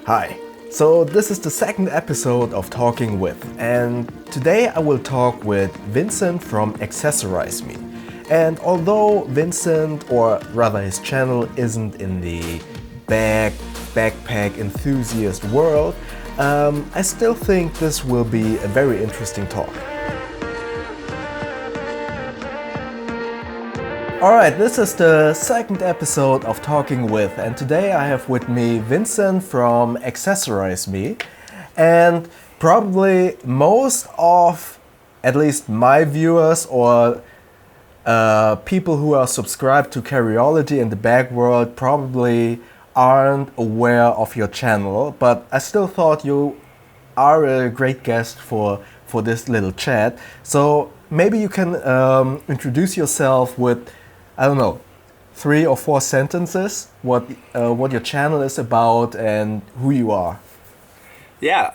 Hi. So this is the second episode of Talking With, and today I will talk with Vincent from accessorizeme. And although Vincent, or rather his channel, isn't in the backpack enthusiast world, I still think this will be a very interesting talk. Alright, this is the second episode of Talking With, and today I have with me Vincent from accessorizeme. And probably most of, at least my viewers or people who are subscribed to Carryology in the bag world probably aren't aware of your channel, but I still thought you are a great guest for this little chat. So maybe you can introduce yourself with, I don't know, 3 or 4 sentences, what your channel is about and who you are. Yeah,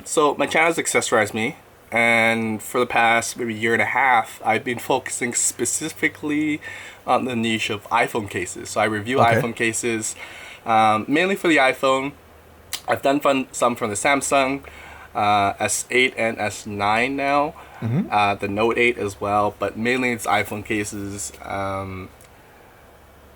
so my channel is accessorizeme, and for the past maybe year and a half, I've been focusing specifically on the niche of iPhone cases. So I review iPhone cases, mainly for the iPhone. I've done some from the Samsung S8 and S9 now, the Note 8 as well, but mainly it's iPhone cases.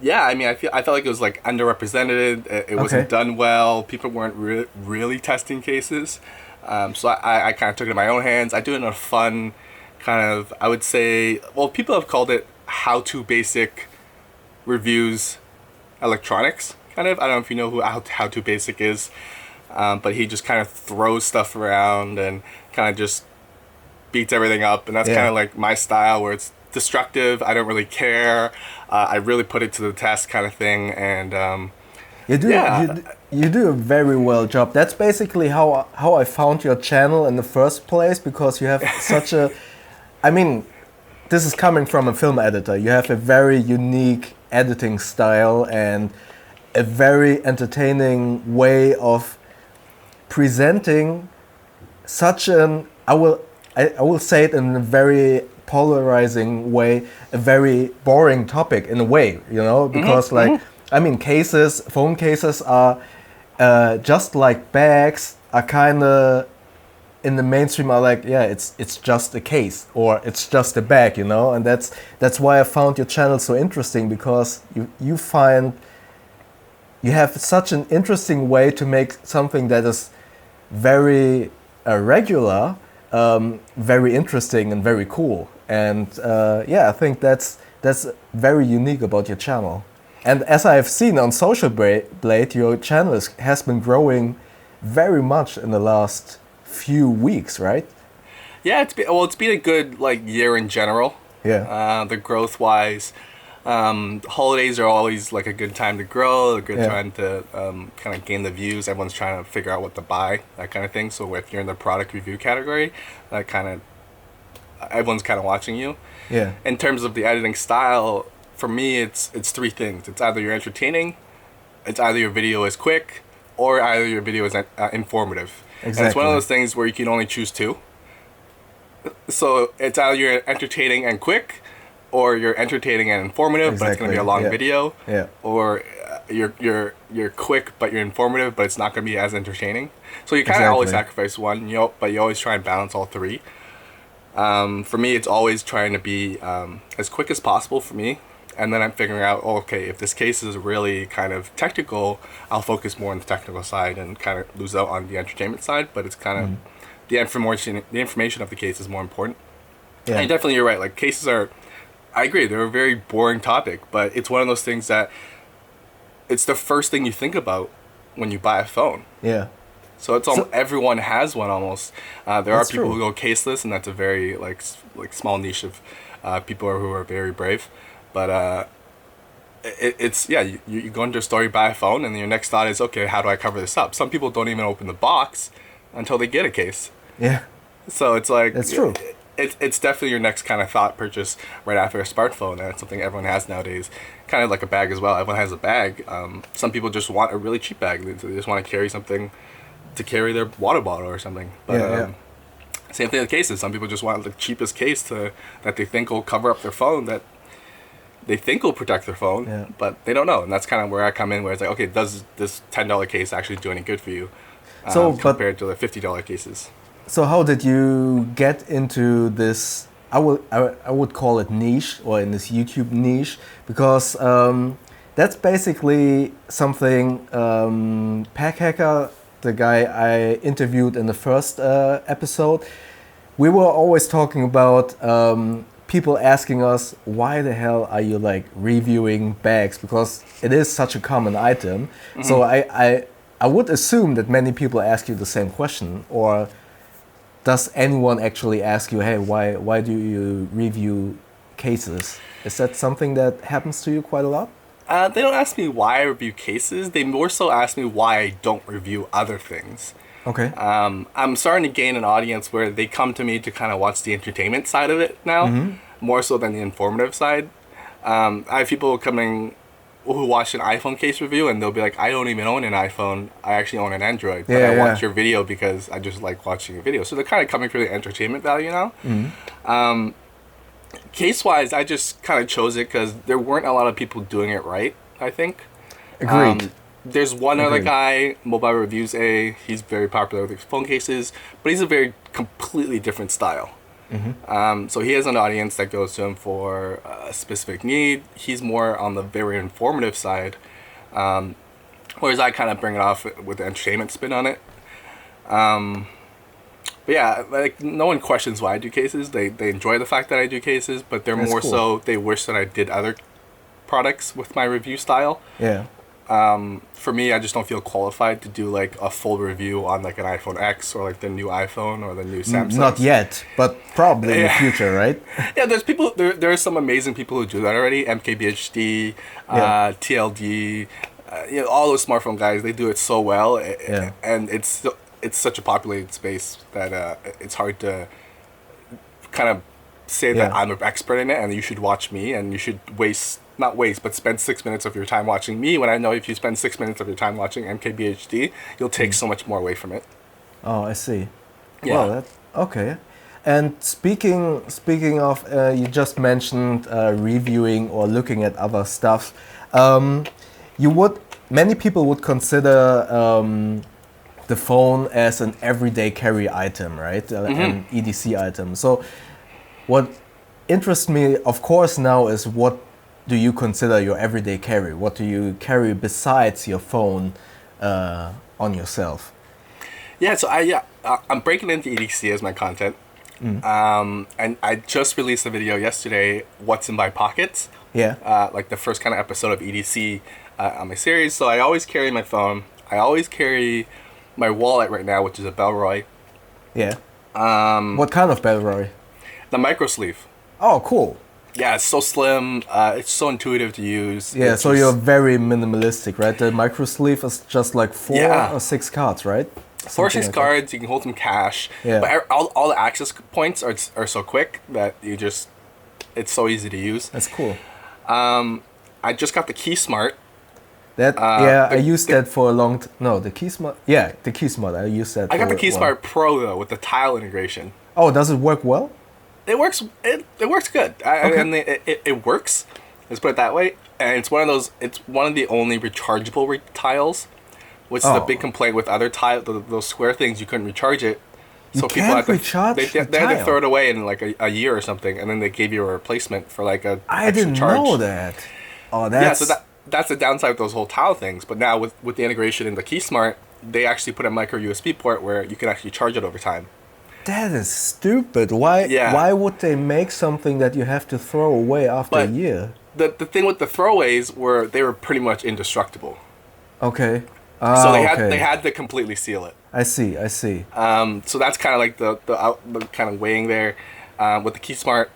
Yeah, I mean, I felt like it was like underrepresented. It wasn't done well. People weren't really testing cases. So I kind of took it in my own hands. I do it in a fun kind of, I would say, well, people have called it how-to basic reviews electronics, kind of. I don't know if you know who how-to basic is, but he just kind of throws stuff around and kind of just beats everything up. And that's kind of like my style, where it's destructive. I don't really care. I really put it to the test, kind of thing. And you do a very well job. That's basically how I found your channel in the first place, because you have such a, I mean, this is coming from a film editor. You have a very unique editing style and a very entertaining way of presenting such an, I will say it in a very polarizing way, a very boring topic in a way, you know, because I mean, phone cases are just like bags, are kind of in the mainstream are like, yeah, it's just a case or it's just a bag, you know, and that's why I found your channel so interesting, because you have such an interesting way to make something that is very regular, very interesting and very cool. And I think that's very unique about your channel. And as I have seen on Social Blade, your channel has been growing very much in the last few weeks, right? yeah, it's been a good year in general. Yeah. The growth wise, holidays are always like a good time to grow, a good time to kind of gain the views. Everyone's trying to figure out what to buy, that kind of thing. So if you're in the product review category, that kind of everyone's kind of watching you. Yeah. In terms of the editing style, for me, it's 3 things. It's either you're entertaining, it's either your video is quick, or either your video is informative. Exactly. And it's one of those things where you can only choose 2. So it's either you're entertaining and quick, or you're entertaining and informative, but it's going to be a long video. Yeah. Or you're quick, but you're informative, but it's not going to be as entertaining. So you kind of always sacrifice one, but you always try and balance all 3. For me, it's always trying to be as quick as possible for me. And then I'm figuring out, if this case is really kind of technical, I'll focus more on the technical side and kind of lose out on the entertainment side. But it's kind of the information of the case is more important. Yeah. And definitely, you're right. Like, cases are, I agree, they're a very boring topic, but it's one of those things that it's the first thing you think about when you buy a phone. Yeah. So it's almost, everyone has one almost. There are people true. who go caseless, and that's a very like small niche of people who are very brave. But you go into a store, you buy a phone, and your next thought is, okay, how do I cover this up? Some people don't even open the box until they get a case. Yeah. So it's like, that's true. It's definitely your next kind of thought purchase right after a smartphone, and it's something everyone has nowadays. Kind of like a bag as well. Everyone has a bag. Some people just want a really cheap bag. They just want to carry something to carry their water bottle or something. But same thing with cases. Some people just want the cheapest case that they think will cover up their phone. That they think will protect their phone, but they don't know. And that's kind of where I come in, where it's like, okay, does this $10 case actually do any good for you compared to the $50 cases? So how did you get into this? I would call it niche, or in this YouTube niche, because that's basically something Pack Hacker, the guy I interviewed in the first episode, we were always talking about people asking us, why the hell are you like reviewing bags? Because it is such a common item. Mm-hmm. So I would assume that many people ask you the same question. Or does anyone actually ask you, hey, why do you review cases? Is that something that happens to you quite a lot? They don't ask me why I review cases. They more so ask me why I don't review other things. Okay. I'm starting to gain an audience where they come to me to kind of watch the entertainment side of it now, more so than the informative side. I have people coming who watch an iPhone case review, and they'll be like, I don't even own an iPhone. I actually own an Android. But I watch your video because I just like watching your video. So they're kind of coming for the entertainment value now. Case-wise, I just kind of chose it because there weren't a lot of people doing it right, I think. Agreed. There's one other guy, Mobile Reviews A. He's very popular with his phone cases, but he's a very completely different style. So he has an audience that goes to him for a specific need. He's more on the very informative side, whereas I kind of bring it off with the entertainment spin on it. But yeah, like no one questions why I do cases. They enjoy the fact that I do cases, but they're more so they wish that I did other products with my review style. Yeah. For me, I just don't feel qualified to do like a full review on like an iPhone X or like the new iPhone or the new Samsung. Not yet, but probably in the future, right? Yeah, there's people. There are some amazing people who do that already. MKBHD, TLD, all those smartphone guys. They do it so well, and it's such a populated space that it's hard to kind of say that I'm an expert in it and you should watch me and you should spend 6 minutes of your time watching me, when I know if you spend 6 minutes of your time watching MKBHD, you'll take so much more away from it. Oh, I see. Yeah. Well, okay. And speaking of, you just mentioned reviewing or looking at other stuff. Many people would consider the phone as an everyday carry item, right? An EDC item. So what interests me, of course, now is what do you consider your everyday carry? What do you carry besides your phone on yourself? Yeah, so I'm breaking into EDC as my content. And I just released a video yesterday, what's in my pockets. Yeah. Like the first kind of episode of EDC on my series. So I always carry my phone. I always carry my wallet right now, which is a Bellroy. Yeah. What kind of Bellroy? The micro sleeve. Oh, cool. Yeah, it's so slim. It's so intuitive to use. Yeah, so you're very minimalistic, right? The micro sleeve is just like 4 or 6 cards, right? 4 or 6 cards. You can hold them cash. Yeah. But all the access points are so quick that it's so easy to use. That's cool. I just got the Key Smart. I used that for a long time. No, the Key Smart. Yeah, the Key Smart. I used that. I got the Key Smart Pro though with the tile integration. Oh, does it work well? It works. It works good. It works. Let's put it that way. And it's one of those. It's one of the only rechargeable tiles, which is the big complaint with other those square things. You couldn't recharge it. So people had to throw it away in like a year or something, and then they gave you a replacement for like a I didn't charge. know that. Oh, that's that's the downside with those whole tile things. But now with the integration in the Key Smart, they actually put a micro USB port where you can actually charge it over time. That is stupid. Why would they make something that you have to throw away after a year? The thing with the throwaways they were pretty much indestructible. Okay. So they had to completely seal it. I see. So that's kind of like the kind of weighing there. With the Key Smart,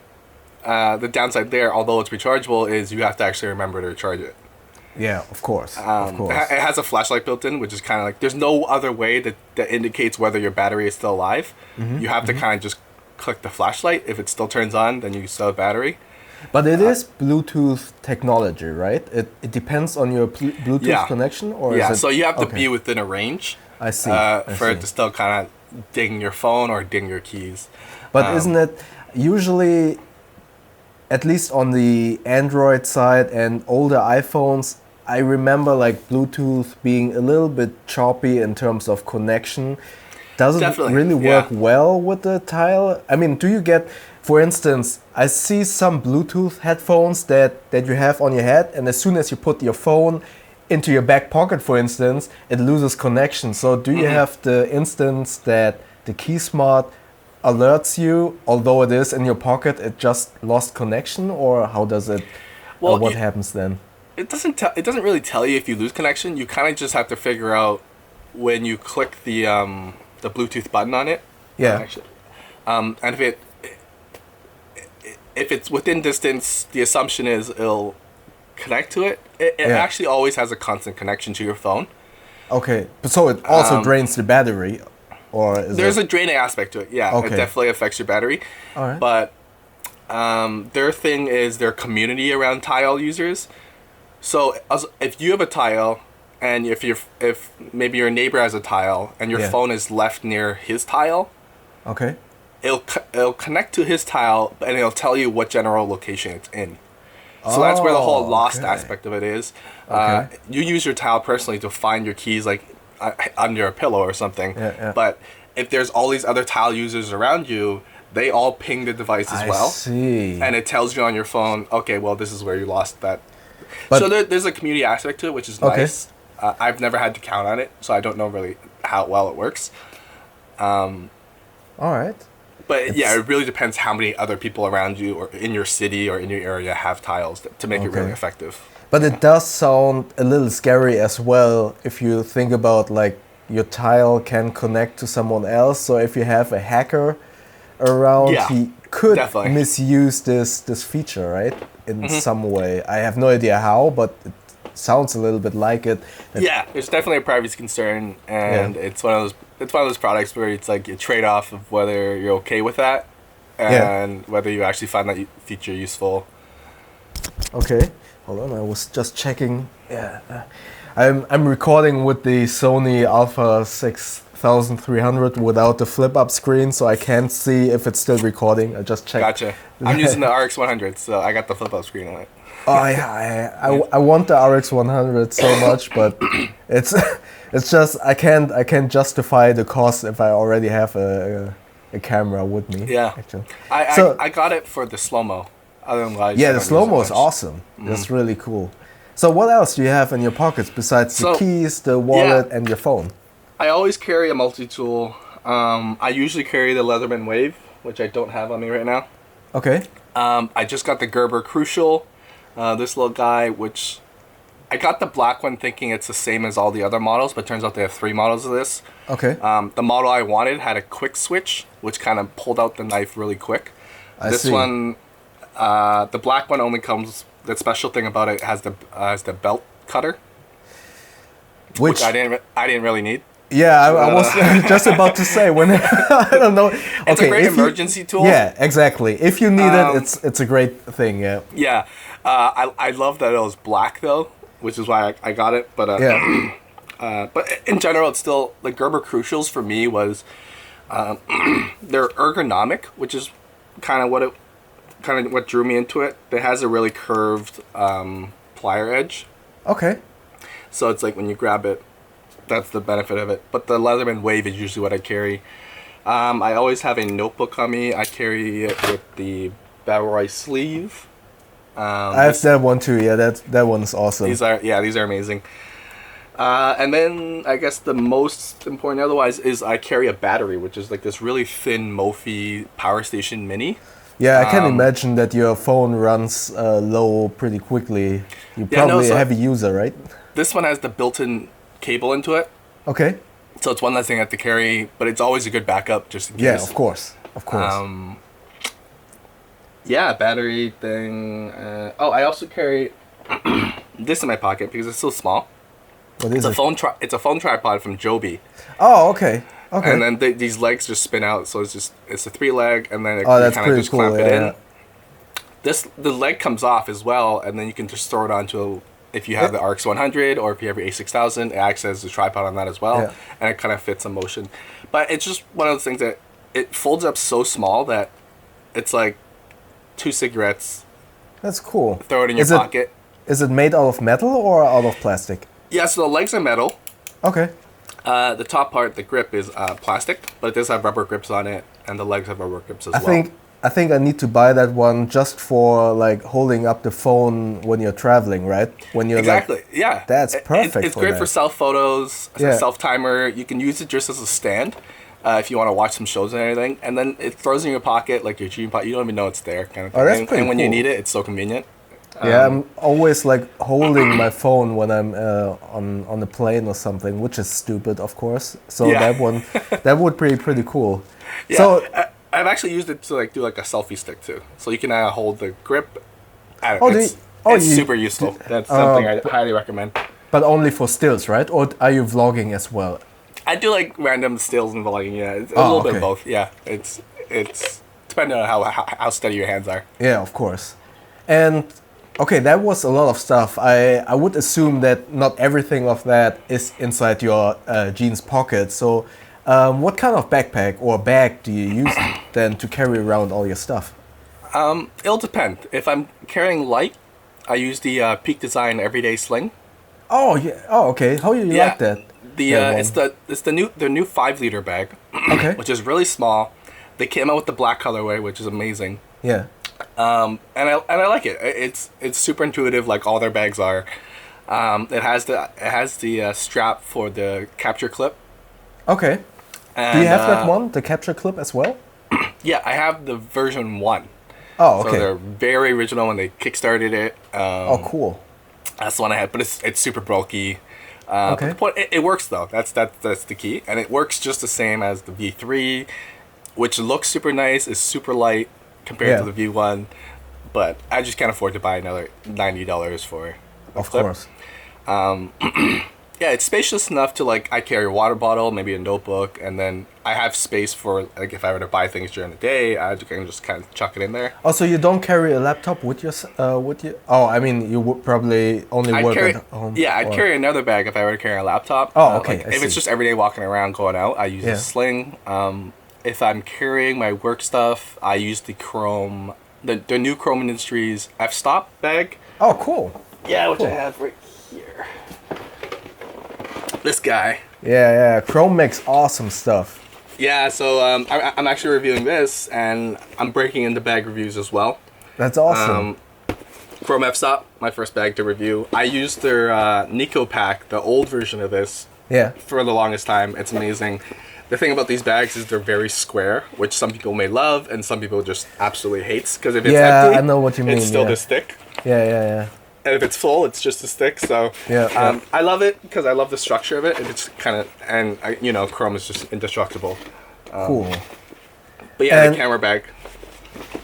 the downside there, although it's rechargeable, is you have to actually remember to recharge it. Yeah, of course. It has a flashlight built in, which is kind of like there's no other way that indicates whether your battery is still alive. You have to kind of just click the flashlight. If it still turns on, then you still have battery. But it is Bluetooth technology, right? It depends on your Bluetooth connection, or is it, so you have to be within a range. I see. For it to still kind of ding your phone or ding your keys. But isn't it usually at least on the Android side and older iPhones, I remember like Bluetooth being a little bit choppy in terms of connection. Doesn't Definitely, really work yeah. well with the Tile. I mean, do you get, for instance, I see some Bluetooth headphones that you have on your head, and as soon as you put your phone into your back pocket, for instance, it loses connection. So do you have the instance that the KeySmart alerts you, although it is in your pocket, it just lost connection, or how does it, Well, what happens then? it doesn't really tell you if you lose connection. You kind of just have to figure out when you click the Bluetooth button on it. Yeah. Actually, and if it's within distance, the assumption is it'll connect to it. It actually always has a constant connection to your phone. Okay, but so it also drains the battery, or is there's a draining aspect to it. Yeah, Okay. it definitely affects your battery. All right. But their thing is their community around Tile users. So if you have a Tile, and if maybe your neighbor has a Tile, and your phone is left near his Tile, Okay. it'll connect to his Tile, and it'll tell you what general location it's in. So that's where the whole lost aspect of it is. Okay. You use your Tile personally to find your keys, like under a pillow or something. Yeah. But if there's all these other Tile users around you, they all ping the device as well. I see. And it tells you on your phone, okay, well, this is where you lost that. But- So there's a community aspect to it, which is Okay. nice. I've never had to count on it, so I don't know really how well it works. All right. But yeah, it really depends how many other people around you or in your city or in your area have Tiles to make it really Okay. effective. But it does sound a little scary as well if you think about like your Tile can connect to someone else. So if you have a hacker around, Yeah, he could definitely. misuse this feature, right? In some way. I have no idea how, but it sounds a little bit like it. Yeah, there's definitely a privacy concern, and it's one of those products where it's like a trade off of whether you're okay with that and whether you actually find that feature useful. Okay, hold on. I was just checking. Yeah, I'm recording with the Sony Alpha 6300 without the flip up screen, so I can't see if it's still recording. I just checked. Gotcha. I'm using the RX 100, so I got the flip up screen on it. Oh, I want the RX 100 so much, but it's just I can't justify the cost if I already have a camera with me. Yeah, actually. I got it for the slow mo. Otherwise, Yeah, the slow mo is awesome. That's really cool. So what else do you have in your pockets besides the keys, the wallet, and your phone? I always carry a multi-tool. I usually carry the Leatherman Wave, which I don't have on me right now. Okay. I just got the Gerber Crucial, this little guy, which I got the black one thinking it's the same as all the other models, but turns out they have 3 models of this. Okay. The model I wanted had a quick switch, which kind of pulled out the knife really quick. I This see. one, the black one only comes. The special thing about it has the belt cutter, which I didn't really need. Yeah, I was just about to say when I don't know. It's a great emergency tool. Yeah, exactly. If you need it, it's a great thing. Yeah. Yeah, I love that it was black though, which is why I got it. But but in general, it's still like Gerber Crucials for me was they're ergonomic, which is kind of what drew me into it. It has a really curved plier edge, Okay. so it's like when you grab it, that's the benefit of it. But the Leatherman Wave is usually what I carry. I always have a notebook on me. I carry it with the Battle sleeve. I have that one too. Yeah, that one's awesome. These are amazing. And then I guess the most important otherwise is I carry a battery, which is like this really thin Mophie Power Station Mini. Yeah, I can imagine that your phone runs low pretty quickly. You're probably a heavy user, right? This one has the built-in cable into it, Okay. so it's one less thing I have to carry, but it's always a good backup just in case. Yeah, of course. Of course. Yeah, battery thing. I also carry this in my pocket because it's so small. What is it? It's a phone tripod from Joby. Oh, okay. Okay. And then these legs just spin out, so it's a 3-leg, and then you that's kind of pretty just cool, clamp it in. yeah. The leg comes off as well, and then you can just throw it onto if you have the RX 100 or if you have your A6000. It acts as a tripod on that as well, Yeah. and it kind of fits in motion. But it's just one of those things that it folds up so small that it's like 2 cigarettes That's cool. Throw it in your pocket. Is it made out of metal or out of plastic? Yeah, so the legs are metal. Okay. The top part, the grip, is plastic, but it does have rubber grips on it, and the legs have rubber grips as well. I think I need to buy that one just for like holding up the phone when you're traveling, right? When you're exactly, yeah. That's perfect. It's great for self photos, yeah. self timer. You can use it just as a stand if you want to watch some shows and anything, and then it throws in your pocket like your jean pocket. You don't even know it's there, kind of thing. Oh, that's pretty and when cool. you need it, it's so convenient. Yeah, I'm always like holding my phone when I'm on the plane or something, which is stupid, of course. So yeah. that would be pretty cool. Yeah, so I've actually used it to like do like a selfie stick too. So you can hold the grip. It's super useful. That's something I highly recommend. But only for stills, right? Or are you vlogging as well? I do like random stills and vlogging. Yeah, it's a little bit of both. Yeah, it's depending on how steady your hands are. Yeah, of course. And okay, that was a lot of stuff. I would assume that not everything of that is inside your jeans pocket. So what kind of backpack or bag do you use then to carry around all your stuff? It'll depend. If I'm carrying light, I use the Peak Design Everyday Sling. Oh yeah. Oh okay. How do you like that? It's the new 5-liter bag. Okay. Which is really small. They came out with the black colorway, which is amazing. Yeah. And I like it. It's super intuitive, like all their bags are. It has the strap for the capture clip. Okay. And, do you have that one, the capture clip as well? Yeah, I have the version 1. Oh, okay. So they're very original when they kickstarted it. Oh, cool. That's the one I had, but it's super bulky. Okay. But it works though. That's the key, and it works just the same as the V3, which looks super nice, is super light compared to the V1, but I just can't afford to buy another $90 for a clip. Course. Yeah, it's spacious enough to like I carry a water bottle, maybe a notebook, and then I have space for like if I were to buy things during the day, I can just kind of chuck it in there. Oh, so you don't carry a laptop with you? Oh, I mean, you would probably only work at home. Yeah, I'd carry another bag if I were to carry a laptop. Oh, okay. Like, if it's just everyday walking around, going out, I use a sling. If I'm carrying my work stuff, I use the Chrome, the new Chrome Industries f-stop bag. Oh, cool. Yeah, which I have right here. This guy. Yeah. Chrome makes awesome stuff. Yeah, so I'm actually reviewing this, and I'm breaking into bag reviews as well. That's awesome. Chrome f-stop, my first bag to review. I used their Nico pack, the old version of this. Yeah. For the longest time. It's amazing. The thing about these bags is they're very square, which some people may love and some people just absolutely hates. Because if it's empty, I know what you mean. It's still this thick. Yeah. And if it's full, it's just as thick. So I love it because I love the structure of it. It's kind of, and Chrome is just indestructible. Cool. But yeah, the camera bag.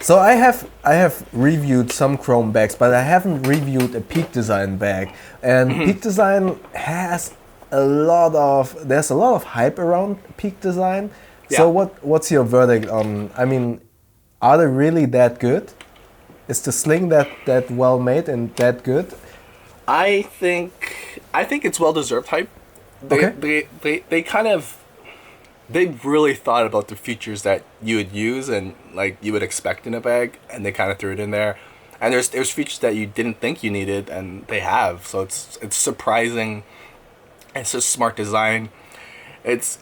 So I have reviewed some Chrome bags, but I haven't reviewed a Peak Design bag. And Peak Design has there's a lot of hype around Peak Design. Yeah. So what's your verdict on? I mean, are they really that good? Is the sling that well made and that good? I think it's well deserved hype. They kind of they really thought about the features that you would use and like you would expect in a bag, and they kind of threw it in there. And there's features that you didn't think you needed, and they have. So it's surprising. It's just smart design. It's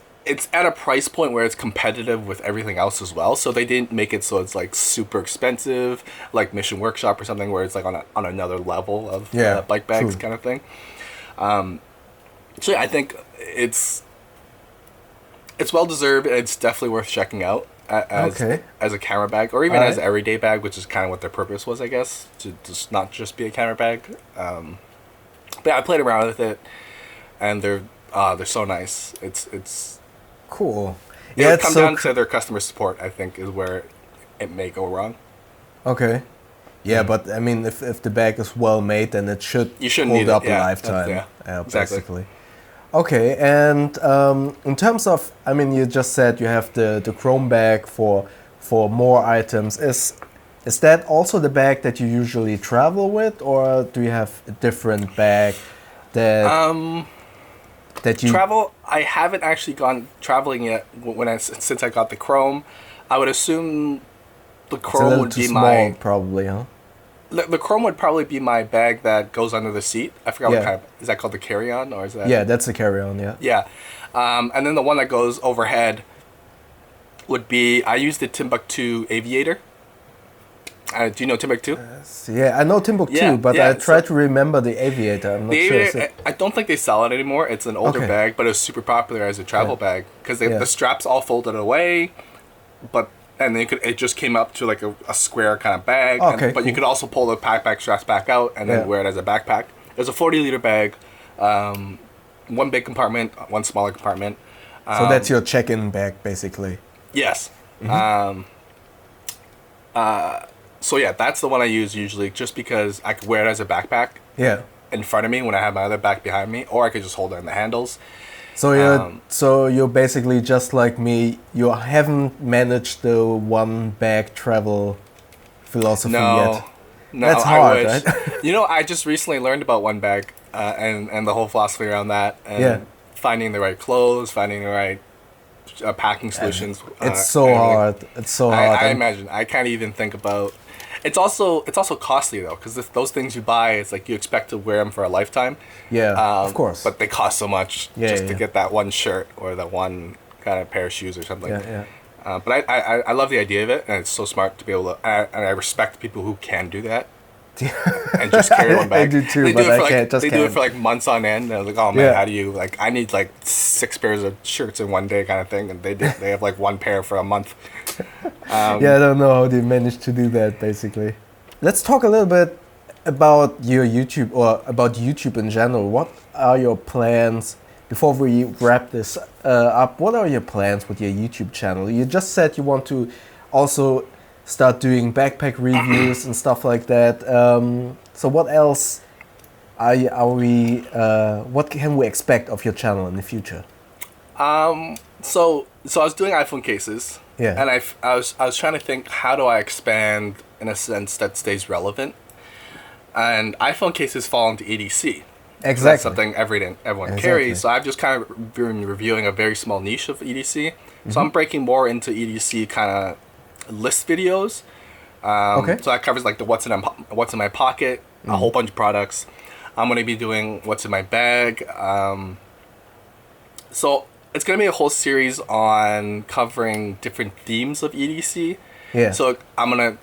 at a price point where it's competitive with everything else as well. So they didn't make it so it's like super expensive, like Mission Workshop or something where it's like on another level of bike bags kind of thing. So yeah, I think it's well deserved. It's definitely worth checking out as a camera bag, or even as an everyday bag, which is kind of what their purpose was, I guess, to just not just be a camera bag. But yeah, I played around with it, and they're so nice. It's cool. Yeah, it's come down to their customer support, I think, is where it may go wrong. Okay. Yeah, but I mean, if the bag is well made, then it should hold up a lifetime. Exactly. Basically. Okay, and in terms of, I mean, you just said you have the Chrome bag for more items. Is that also the bag that you usually travel with, or do you have a different bag that you travel? I haven't actually gone traveling yet. Since I got the Chrome, I would assume the Chrome would be small, probably, huh? The chrome would probably be my bag that goes under the seat. I forgot what Yeah. kind of, is that called the carry-on, or is that? Yeah, that's the carry-on. Yeah. Yeah. And then the one that goes overhead would be, I use the Timbuktu Aviator. Do you know Timbuktu? Yeah, I know Timbuktu, Yeah, but yeah, I try to remember the Aviator. I'm not The sure. Aviator, I don't think they sell it anymore. It's an older Okay. bag, but it was super popular as a travel bag because the straps all folded away, and then it just came up to like a square kind of bag. Okay, But you cool. could also pull the backpack straps back out and then wear it as a backpack. It's a 40-liter bag, one big compartment, one smaller compartment. So that's your check-in bag, basically. Yes. So yeah, that's the one I use usually, just because I could wear it as a backpack. Yeah. In front of me when I have my other back behind me, or I could just hold it in the handles. So you're basically just like me. You haven't managed the one bag travel philosophy yet. No, That's I hard, wish. right? You know, I just recently learned about one bag and the whole philosophy around that, and finding the right clothes, finding the right packing solutions. It's so hard. It's so hard. I imagine I can't even think about. It's also costly though, because those things you buy, it's like you expect to wear them for a lifetime. Yeah, of course. But they cost so much to get that one shirt or that one kind of pair of shoes or something. Yeah, yeah. But I love the idea of it, and it's so smart to be able to. And I respect people who can do that. And just carry one bag. I do too, They but do it for I can't. They do it for like months on end. And I was like, oh man, how do you like? I need like 6 pairs of shirts in one day, kind of thing. And they have like one pair for a month. Yeah, I don't know how they managed to do that. Basically, let's talk a little bit about your YouTube or about YouTube in general. What are your plans? Before we wrap this up, what are your plans with your YouTube channel? You just said you want to also start doing backpack reviews and stuff like that. So what else what can we expect of your channel in the future? So I was doing iPhone cases. Yeah. And I was trying to think, how do I expand in a sense that stays relevant? And iPhone cases fall into EDC. Exactly. So that's something everyone carries. So I've just kind of been reviewing a very small niche of EDC. So I'm breaking more into EDC kind of list videos. So that covers like the what's in my pocket, a whole bunch of products. I'm going to be doing what's in my bag. So it's going to be a whole series on covering different themes of EDC. Yeah. So I'm going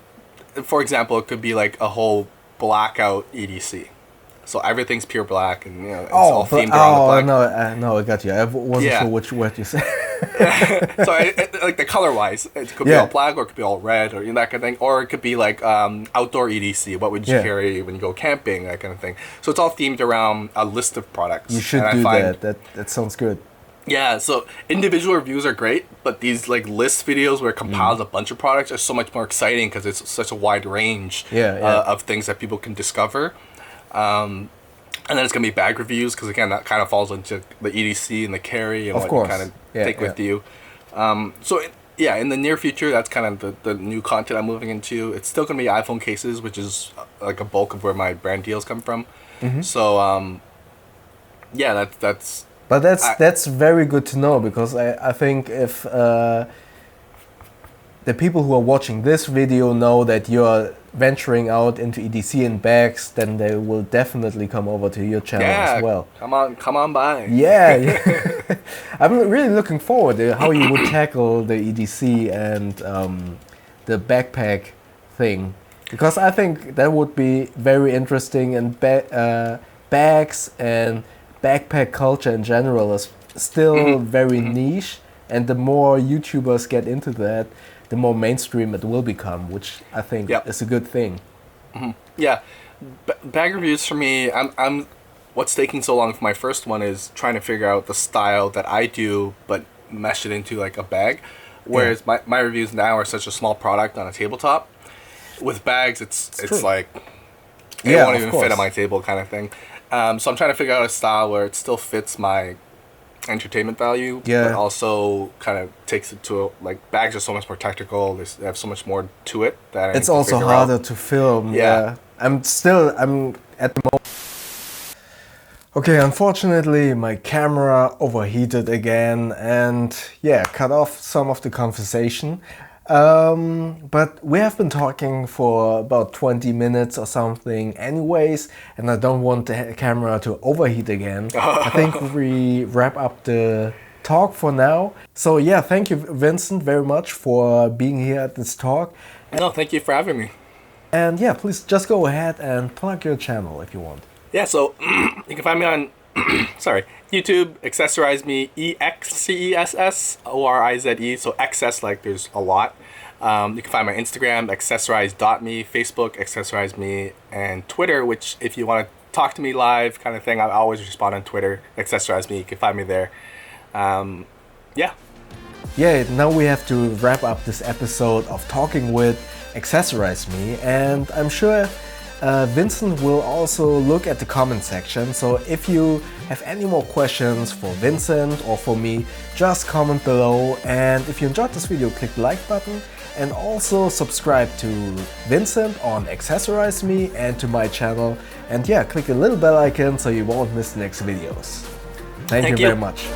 to, for example, it could be like a whole blackout EDC. So everything's pure black, and it's all themed around the black. No, I got you. I wasn't sure which word you said. So like the color-wise, it could be all black, or it could be all red, or that kind of thing. Or it could be like outdoor EDC. What would you carry when you go camping? That kind of thing. So it's all themed around a list of products. You should do that. That sounds good. Yeah, so individual reviews are great, but these like list videos where it compiles a bunch of products are so much more exciting because it's such a wide range of things that people can discover. And then it's going to be bag reviews because, again, that kind of falls into the EDC and the carry and what you kind of take with you. In the near future, that's kind of the new content I'm moving into. It's still going to be iPhone cases, which is like a bulk of where my brand deals come from. So, that's... But that's very good to know, because I think if the people who are watching this video know that you're venturing out into EDC and bags, then they will definitely come over to your channel as well. Come on by. Yeah. I'm really looking forward to how you would tackle the EDC and the backpack thing, because I think that would be very interesting, and bags and backpack culture in general is still very niche, and the more YouTubers get into that, the more mainstream it will become, which I think is a good thing. Yeah, bag reviews for me, I'm what's taking so long for my first one is trying to figure out the style that I do, but mesh it into like a bag. Whereas my reviews now are such a small product on a tabletop. With bags, it's like it won't even fit on my table, kind of thing. So I'm trying to figure out a style where it still fits my entertainment value, but also kind of takes it to like bags are so much more technical. They have so much more to it that it's also harder to film. I'm at the moment. Okay, unfortunately my camera overheated again and cut off some of the conversation. But we have been talking for about 20 minutes or something anyways, and I don't want the camera to overheat again. I think we wrap up the talk for now. So yeah, thank you, Vincent, very much for being here at this talk. No, thank you for having me. And yeah, please just go ahead and plug your channel if you want. Yeah, so you can find me on sorry, YouTube, accessorizeme, EXCESSORIZE, so excess, like there's a lot. You can find my Instagram, accessorize.me, Facebook, accessorizeme, and Twitter, which if you want to talk to me live kind of thing, I always respond on Twitter, accessorizeme, you can find me there. Yeah. Yeah, now we have to wrap up this episode of Talking with accessorizeme, and I'm sure Vincent will also look at the comment section, so if you have any more questions for Vincent or for me, just comment below. And if you enjoyed this video, click the like button and also subscribe to Vincent on accessorizeme and to my channel. And yeah, click the little bell icon so you won't miss the next videos. Thank you very much.